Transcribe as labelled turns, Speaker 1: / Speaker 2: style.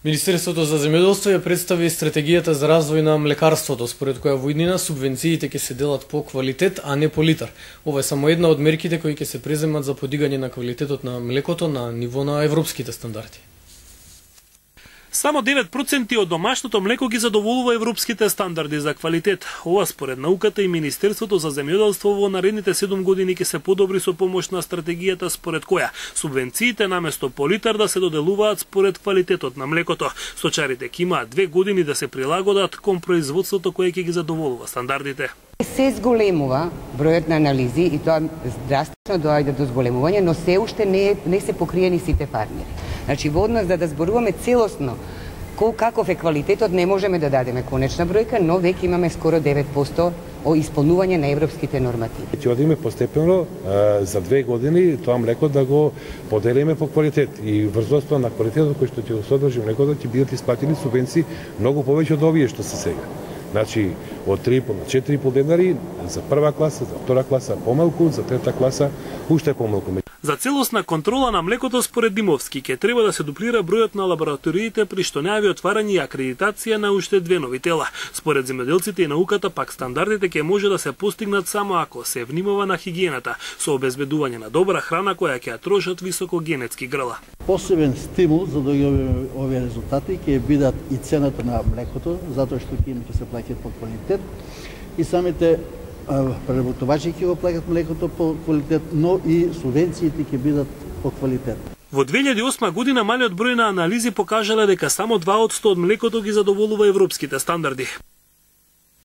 Speaker 1: Министерството за земјоделство ја представи стратегијата за развој на млекарството, според која во иднина субвенциите ќе се делат по квалитет, а не по литар. Ова е само една од мерките кои ќе се преземат за подигање на квалитетот на млекото на ниво на европските стандарди.
Speaker 2: Само 9% од домашното млеко ги задоволува европските стандарди за квалитет. Ова според науката и Министерството за земјоделство во наредните 7 години ќе се подобри со помош на стратегијата според која субвенциите наместо по литар да се доделуваат според квалитетот на млекото. Сточарите ќе имаат 2 години да се прилагодат кон производството кое ќе ги задоволува стандардите.
Speaker 3: Се зголемува бројот на анализи и тоа драстично доаѓа до зголемување, но се уште не се покриени сите фармери. Значи, во однос да зборуваме целосно каков е квалитетот, не можеме да дадеме конечна бројка, но веќе имаме скоро 9% о исполнување на европските нормативи.
Speaker 4: Ќе одиме постепено за 2 години тоа млеко да го поделиме по квалитет и врзоста на квалитетот кој што ќе содржи млекото ќе бидат исплатени субвенции многу повеќе од овие што се сега. Значи, од 3,5 на 4,5 денари за прва класа, за втора класа помалку, за трета класа уште помалку.
Speaker 2: За целосна контрола на млекото според Димовски ќе треба да се дуплира бројот на лабораториите при што најави отварање и акредитација на уште 2 нови тела. Според земјоделците и науката пак стандардите ќе може да се постигнат само ако се внимава на хигиената, со обезбедување на добра храна која ќе ја трошат високогенетски грла.
Speaker 5: Посебен стимул за да ги овие резултати ќе бидат и цената на млекото, затоа што ќе се плаќа по квалитет и самите преработувачи ќе го плаќаат млекото по квалитет, но и субвенциите ќе бидат по квалитет.
Speaker 2: Во 2008 година малиот број на анализи покажале дека само 2% од млекото ги задоволува европските стандарди.